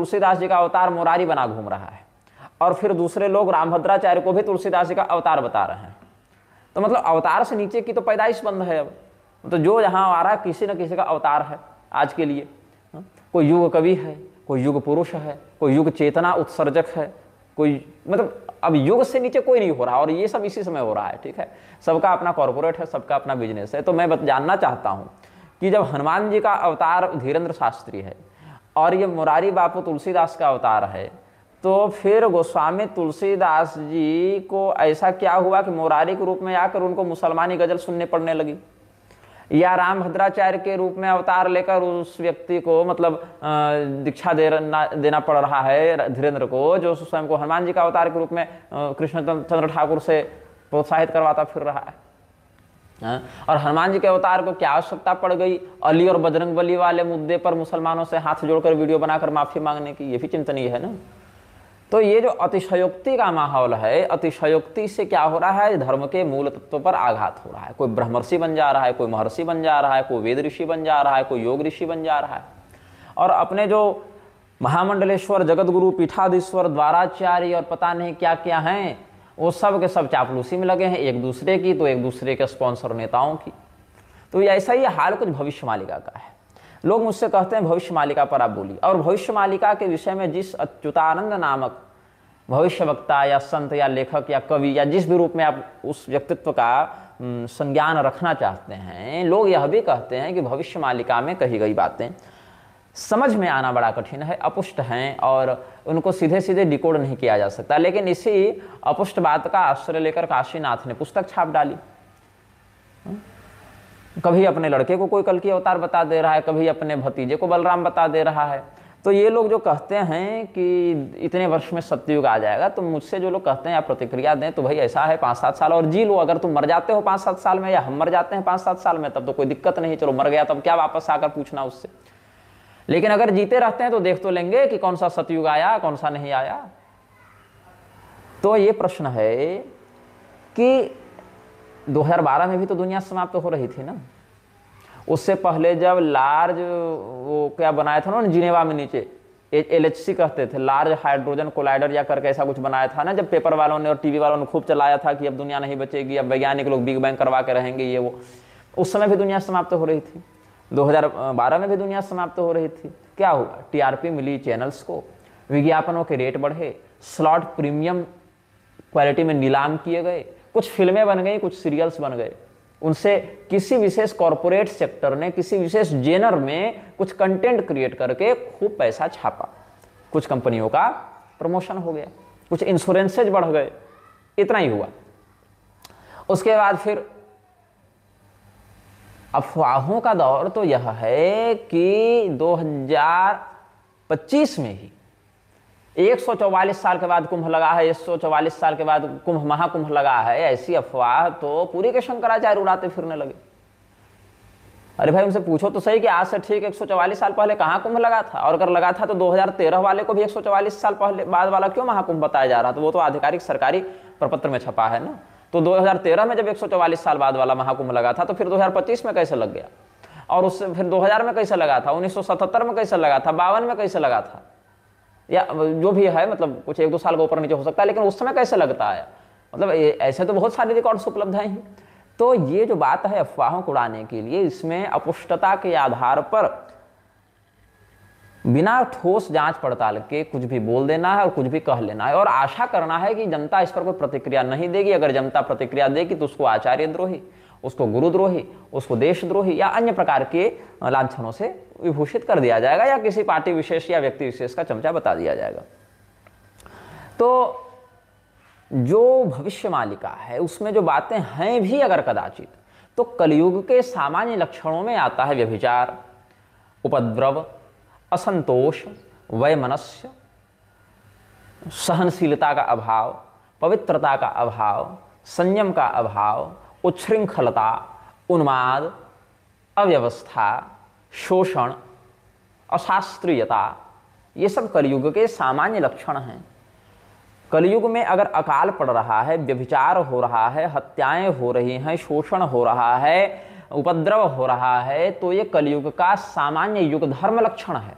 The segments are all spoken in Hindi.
तुलसीदास जी का अवतार मुरारी बना घूम रहा है, और फिर दूसरे लोग रामभद्राचार्य को भी तुलसीदास जी का अवतार बता रहे हैं। तो मतलब अवतार से नीचे की तो पैदाइश बंद है। अब तो जो यहाँ आ रहा है किसी न किसी का अवतार है आज के लिए। कोई युग कवि है, कोई युग पुरुष है, कोई युग चेतना उत्सर्जक है, कोई मतलब अब युग से नीचे कोई नहीं हो रहा, और ये सब इसी समय हो रहा है। ठीक है, सबका अपना कॉर्पोरेट है, सबका अपना बिजनेस है। तो मैं जानना चाहता हूँ कि जब हनुमान जी का अवतार धीरेन्द्र शास्त्री है और ये मुरारी बापू तुलसीदास का अवतार है, तो फिर गोस्वामी तुलसीदास जी को ऐसा क्या हुआ कि मुरारी के रूप में आकर उनको मुसलमानी गजल सुनने पड़ने लगी, या रामभद्राचार्य के रूप में अवतार लेकर उस व्यक्ति को मतलब दीक्षा देना पड़ रहा है धीरेन्द्र को, जो स्वयं को हनुमान जी का अवतार के रूप में कृष्णचंद्र ठाकुर से प्रोत्साहित करवाता फिर रहा है। और हनुमान जी के अवतार को क्या आवश्यकता पड़ गई अली और बजरंगबली वाले मुद्दे पर मुसलमानों से हाथ जोड़कर वीडियो बनाकर माफी मांगने की? ये भी चिंतनीय है ना। तो ये जो अतिशयोक्ति का माहौल है, अतिशयोक्ति से क्या हो रहा है, धर्म के मूल तत्व पर आघात हो रहा है। कोई ब्रह्मर्षि बन जा रहा है, कोई महर्षि बन जा रहा है, कोई वेद ऋषि बन जा रहा है, कोई योग ऋषि बन जा रहा है, और अपने जो महामंडलेश्वर, जगतगुरु, पीठाधीश्वर, द्वाराचार्य और पता नहीं क्या क्या हैं, वो सब के सब चापलूसी में लगे हैं, एक दूसरे की तो एक दूसरे के स्पॉन्सर नेताओं की। तो ऐसा ही हाल कुछ भविष्य मालिका का है। लोग मुझसे कहते हैं भविष्य मालिका पर आप बोलिए, और भविष्य मालिका के विषय में जिस अच्युतानंद नामक भविष्य वक्ता या संत या लेखक या कवि या जिस भी रूप में आप उस व्यक्तित्व का संज्ञान रखना चाहते हैं, लोग यह भी कहते हैं कि भविष्य मालिका में कही गई बातें समझ में आना बड़ा कठिन है, अपुष्ट हैं और उनको सीधे सीधे डिकोड नहीं किया जा सकता। लेकिन इसी अपुष्ट बात का आश्रय लेकर काशीनाथ ने पुस्तक छाप डाली। कभी अपने लड़के को कोई कल्कि अवतार बता दे रहा है, कभी अपने भतीजे को बलराम बता दे रहा है। तो ये लोग जो कहते हैं कि इतने वर्ष में सत्ययुग आ जाएगा, तो मुझसे जो लोग कहते हैं आप प्रतिक्रिया दें, तो भाई ऐसा है 5-7 साल और जी लो। अगर तुम मर जाते हो 5-7 साल में, या हम मर जाते हैं 5-7 साल में, तब तो कोई दिक्कत नहीं, चलो मर गया तब क्या वापस आकर पूछना उससे। लेकिन अगर जीते रहते हैं तो देख तो लेंगे कि कौन सा सतयुग आया, कौन सा नहीं आया। तो ये प्रश्न है कि 2012 में भी तो दुनिया समाप्त हो रही थी ना। उससे पहले जब लार्ज वो क्या बनाया था ना जिनेवा में नीचे, LHC कहते थे, लार्ज हाइड्रोजन कोलाइडर या करके ऐसा कुछ बनाया था ना, जब पेपर वालों ने और टीवी वालों ने खूब चलाया था कि अब दुनिया नहीं बचेगी, अब वैज्ञानिक लोग बिग बैंग करवा के रहेंगे ये वो। उस समय भी दुनिया समाप्त हो रही थी, 2012 में भी दुनिया समाप्त हो रही थी। क्या हुआ? TRP मिली चैनल्स को, विज्ञापनों के रेट बढ़े, स्लॉट प्रीमियम क्वालिटी में नीलाम किए गए, कुछ फिल्में बन गई, कुछ सीरियल्स बन गए। उनसे किसी विशेष कॉरपोरेट सेक्टर ने किसी विशेष जेनर में कुछ कंटेंट क्रिएट करके खूब पैसा छापा, कुछ कंपनियों का प्रमोशन हो गया, कुछ इंश्योरेंसेज बढ़ गए, इतना ही हुआ। उसके बाद फिर अफवाहों का दौर तो यह है कि 2025 में ही 144 साल के बाद कुंभ लगा है, 144 साल के बाद कुंभ महाकुंभ लगा है, ऐसी अफवाह तो पूरी के शंकराचार्य उड़ाते फिरने लगे। अरे भाई उनसे पूछो तो सही कि आज से ठीक 144 साल पहले कहाँ कुंभ लगा था, और अगर लगा था तो 2013 वाले को भी 144 साल पहले बाद वाला क्यों महाकुंभ बताया जा रहा था? वो तो आधिकारिक सरकारी प्रपत्र में छपा है ना। तो 2013 में जब 144 साल बाद वाला महाकुंभ लगा था, तो फिर 2025 में कैसे लग गया? और उससे फिर 2000 में कैसे लगा था, 1977 में कैसे लगा था, 52 में कैसे लगा था, या जो भी है, मतलब कुछ 1-2 साल का ऊपर नीचे हो सकता है, लेकिन उस समय कैसे लगता है? मतलब ऐसे तो बहुत सारे रिकॉर्ड्स उपलब्ध हैं। तो ये जो बात है अफवाहों को उड़ाने के लिए, इसमें अपुष्टता के आधार पर बिना ठोस जांच पड़ताल के कुछ भी बोल देना है और कुछ भी कह लेना है, और आशा करना है कि जनता इस पर कोई प्रतिक्रिया नहीं देगी। अगर जनता प्रतिक्रिया देगी तो उसको आचार्य द्रोही, उसको गुरुद्रोही, उसको देशद्रोही या अन्य प्रकार के लांछनों से विभूषित कर दिया जाएगा, या किसी पार्टी विशेष या व्यक्ति विशेष का चमचा बता दिया जाएगा। तो जो भविष्य मालिका है उसमें जो बातें हैं भी अगर कदाचित, तो कलयुग के सामान्य लक्षणों में आता है व्यभिचार, उपद्रव, असंतोष, वैमनस्य, सहनशीलता का अभाव, पवित्रता का अभाव, संयम का अभाव, उच्छृंखलता, उन्माद, अव्यवस्था, शोषण, अशास्त्रीयता, ये सब कलयुग के सामान्य लक्षण हैं। कलयुग में अगर अकाल पड़ रहा है, व्यभिचार हो रहा है, हत्याएं हो रही हैं, शोषण हो रहा है, उपद्रव हो रहा है, तो ये कलयुग का सामान्य युग धर्म लक्षण है।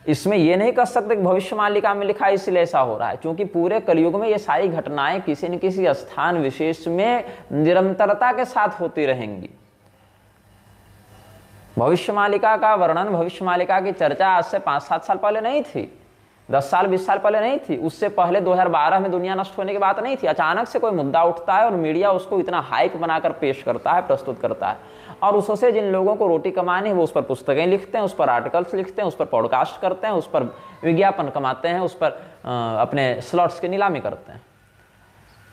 इसमें ये नहीं कर सकते कि भविष्य मालिका में लिखा है इसलिए ऐसा हो रहा है, क्योंकि पूरे कलयुग में ये सारी घटनाएं किसी न किसी स्थान विशेष में निरंतरता के साथ होती रहेंगी। भविष्य मालिका का वर्णन, भविष्य मालिका की चर्चा आज से 5-7 साल पहले नहीं थी, 10 साल 20 साल पहले नहीं थी, उससे पहले 2012 में दुनिया नष्ट होने की बात नहीं थी। अचानक से कोई मुद्दा उठता है और मीडिया उसको इतना हाइप बनाकर पेश करता है, प्रस्तुत करता है, और उससे जिन लोगों को रोटी कमानी है वो उस पर पुस्तकें लिखते हैं, उस पर आर्टिकल्स लिखते हैं, उस पर पॉडकास्ट करते हैं, उस पर विज्ञापन कमाते हैं, उस पर अपने स्लॉट्स की नीलामी करते हैं।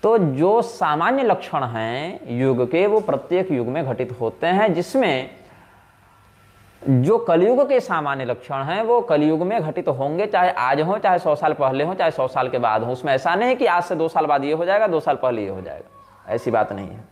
तो जो सामान्य लक्षण हैं युग के वो प्रत्येक युग में घटित होते हैं, जिसमें जो कलयुग के सामान्य लक्षण हैं वो कलयुग में घटित होंगे, चाहे आज हो, चाहे 100 साल पहले हो, चाहे 100 साल के बाद हो। उसमें ऐसा नहीं है कि आज से 2 साल बाद ये हो जाएगा, 2 साल पहले ये हो जाएगा, ऐसी बात नहीं है।